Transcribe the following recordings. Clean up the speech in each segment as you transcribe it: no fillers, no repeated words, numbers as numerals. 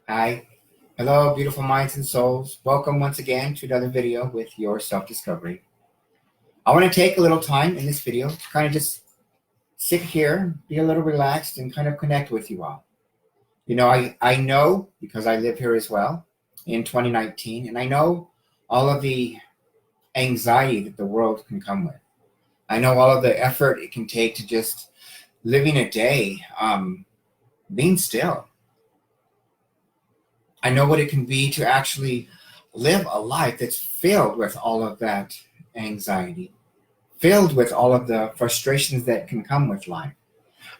Hi. Hello, beautiful minds and souls. Welcome once again to another video with your self-discovery. I want to take a little time in this video to kind of just sit here, be a little relaxed, and kind of connect with you all. I know because I live here as well in 2019, and I know all of the anxiety that the world can come with. I know all of the effort it can take to just living a day, being still. I know what it can be to actually live a life that's filled with all of that anxiety, filled with all of the frustrations that can come with life.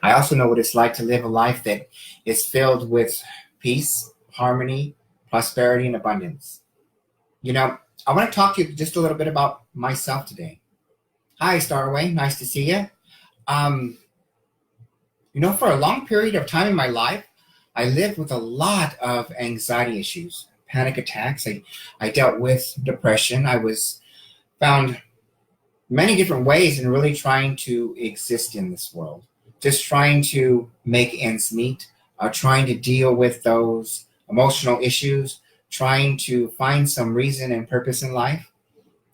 I also know what it's like to live a life that is filled with peace, harmony, prosperity, and abundance. I want to talk to you just a little bit about myself today. Hi, Starway. Nice to see you. Um, for a long period of time in my life, I lived with a lot of anxiety issues, panic attacks. I dealt with depression. I was found many different ways in really trying to exist in this world, just trying to make ends meet, trying to deal with those emotional issues, trying to find some reason and purpose in life.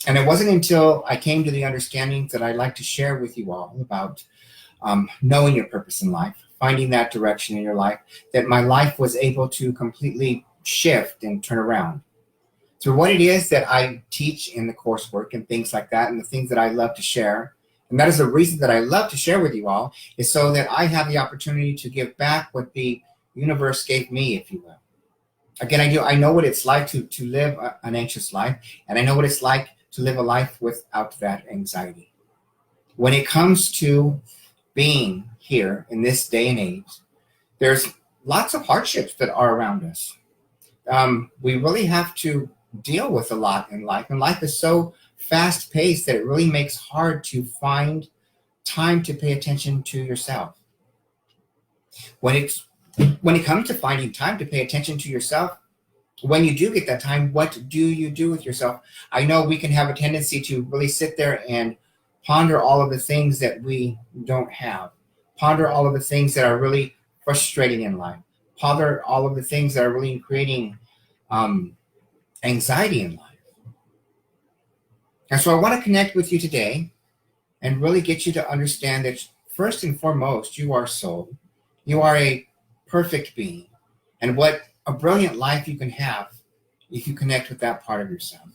And it wasn't until I came to the understanding that I'd like to share with you all about knowing your purpose in life, finding that direction in your life, that my life was able to completely shift and turn around. Through what it is that I teach in the coursework and things like that, and the things that I love to share. And that is the reason that I love to share with you all, is so that I have the opportunity to give back what the universe gave me, if you will. Again, I know what it's like to live an anxious life, and I know what it's like to live a life without that anxiety. When it comes to being here in this day and age, there's lots of hardships that are around us. We really have to deal with a lot in life, and life is so fast paced that it really makes hard to find time to pay attention to yourself. When it comes to finding time to pay attention to yourself, when you do get that time, what do you do with yourself? I know we can have a tendency to really sit there and ponder all of the things that we don't have, ponder all of the things that are really frustrating in life, ponder all of the things that are really creating anxiety in life. And so I want to connect with you today and really get you to understand that first and foremost, you are soul. You are a perfect being. And what a brilliant life you can have if you connect with that part of yourself.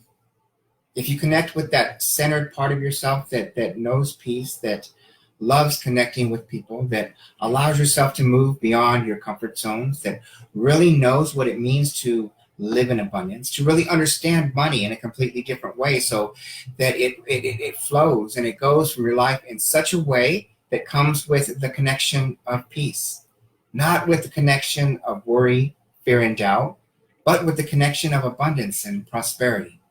If you connect with that centered part of yourself that knows peace, that loves connecting with people, that allows yourself to move beyond your comfort zones, that really knows what it means to live in abundance, to really understand money in a completely different way, so that it flows and it goes from your life in such a way that comes with the connection of peace, not with the connection of worry, fear, and doubt, but with the connection of abundance and prosperity.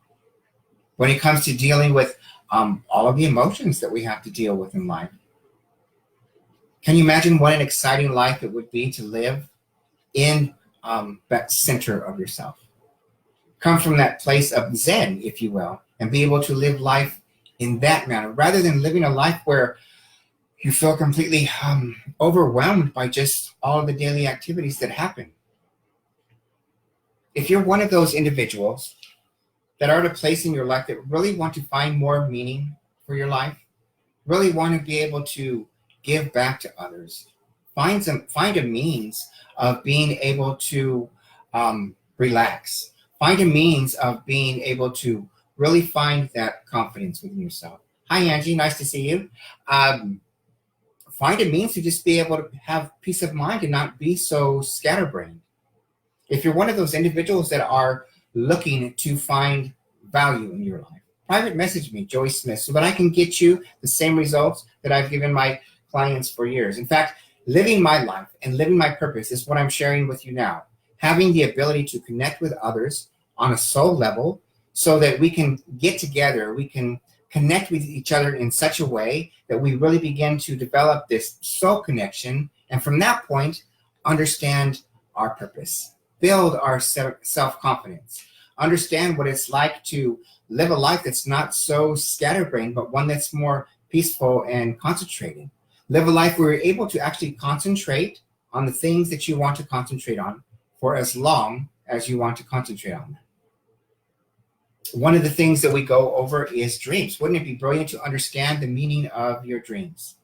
When it comes to dealing with all of the emotions that we have to deal with in life, can you imagine what an exciting life it would be to live in that center of yourself? Come from that place of Zen, if you will, and be able to live life in that manner, rather than living a life where you feel completely overwhelmed by just all of the daily activities that happen. If you're one of those individuals that are at a place in your life that really want to find more meaning for your life, really want to be able to give back to others, find a means of being able to relax, find a means of being able to really find that confidence within yourself. Hi, Angie. Nice to see you. Find a means to just be able to have peace of mind and not be so scatterbrained. If you're one of those individuals that are looking to find value in your life, private message me, Goey Smith, so that I can get you the same results that I've given my clients for years. In fact, living my life and living my purpose is what I'm sharing with you now. Having the ability to connect with others on a soul level so that we can get together, we can connect with each other in such a way that we really begin to develop this soul connection, and from that point, understand our purpose, build our self-confidence, understand what it's like to live a life that's not so scatterbrained, but one that's more peaceful and concentrated. Live a life where you're able to actually concentrate on the things that you want to concentrate on for as long as you want to concentrate on them. One of the things that we go over is dreams. Wouldn't it be brilliant to understand the meaning of your dreams?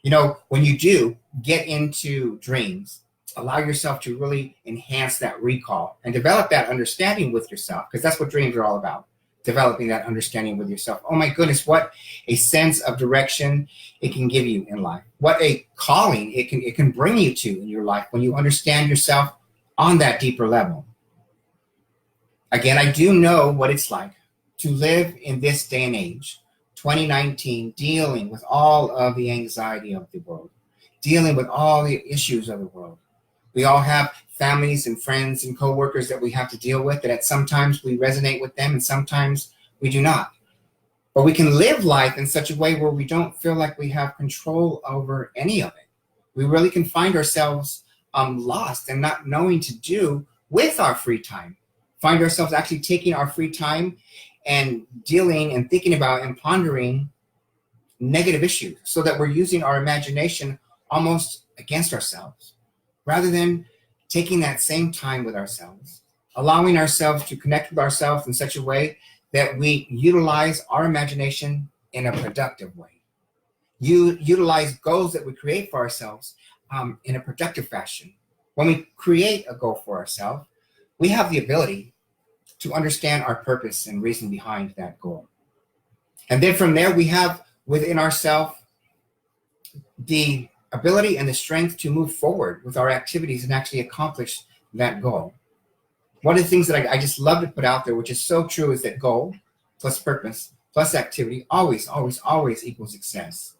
You know, when you do get into dreams, allow yourself to really enhance that recall and develop that understanding with yourself, because that's what dreams are all about, developing that understanding with yourself. Oh my goodness, what a sense of direction it can give you in life. What a calling it can bring you to in your life when you understand yourself on that deeper level. Again, I do know what it's like to live in this day and age, 2019, dealing with all of the anxiety of the world, dealing with all the issues of the world. We all have families and friends and coworkers that we have to deal with, that at sometimes we resonate with them and sometimes we do not. But we can live life in such a way where we don't feel like we have control over any of it. We really can find ourselves lost and not knowing to do with our free time. Find ourselves actually taking our free time and dealing and thinking about and pondering negative issues, so that we're using our imagination almost against ourselves, rather than taking that same time with ourselves, allowing ourselves to connect with ourselves in such a way that we utilize our imagination in a productive way. You utilize goals that we create for ourselves in a productive fashion. When we create a goal for ourselves, we have the ability to understand our purpose and reason behind that goal. And then from there, we have within ourselves the ability and the strength to move forward with our activities and actually accomplish that goal. One of the things that I just love to put out there, which is so true, is that goal plus purpose plus activity always, always, always equals success.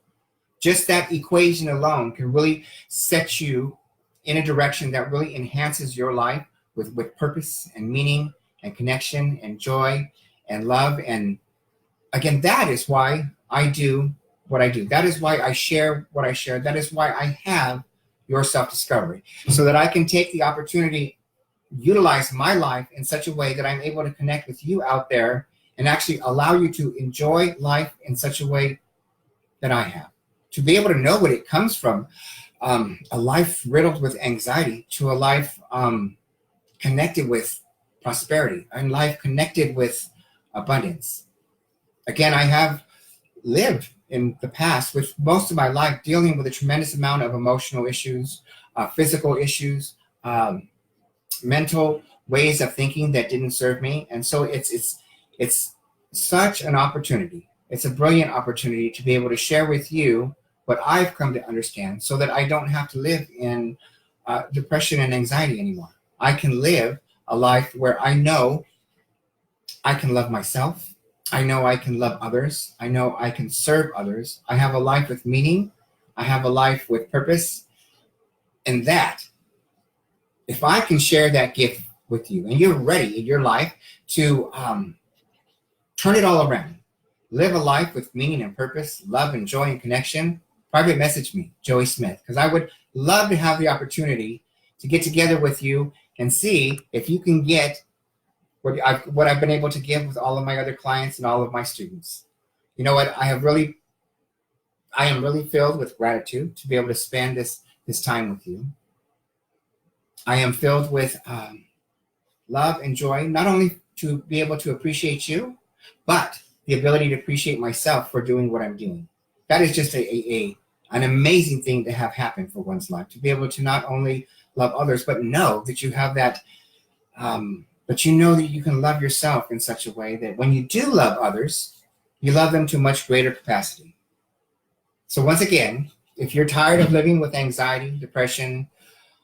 Just that equation alone can really set you in a direction that really enhances your life with purpose and meaning and connection and joy and love. And again, that is why I do what I do. That is why I share what I share. That is why I have your self-discovery, so that I can take the opportunity, utilize my life in such a way that I'm able to connect with you out there and actually allow you to enjoy life in such a way that I have. To be able to know what it comes from, a life riddled with anxiety, to a life connected with prosperity, and life connected with abundance. Again, I have lived in the past with most of my life dealing with a tremendous amount of emotional issues, physical issues, mental ways of thinking that didn't serve me. And so it's such an opportunity. It's a brilliant opportunity to be able to share with you what I've come to understand, so that I don't have to live in depression and anxiety anymore. I can live a life where I know I can love myself. I know I can love others. I know I can serve others. I have a life with meaning. I have a life with purpose. And that, if I can share that gift with you, and you're ready in your life to turn it all around, live a life with meaning and purpose, love and joy and connection, private message me, Goey Smith, because I would love to have the opportunity to get together with you and see if you can get what I've been able to give with all of my other clients and all of my students. You know what? I am really filled with gratitude to be able to spend this time with you. I am filled with love and joy, not only to be able to appreciate you, but the ability to appreciate myself for doing what I'm doing. That is just an amazing thing to have happen for one's life, to be able to not only love others, but know that you have that, but you know that you can love yourself in such a way that when you do love others, you love them to a much greater capacity. So once again, if you're tired of living with anxiety, depression,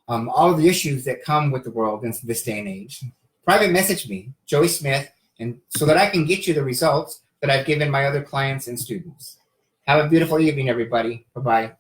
all of the issues that come with the world in this day and age, private message me, Goey Smith, and so that I can get you the results that I've given my other clients and students. Have a beautiful evening, everybody. Bye-bye.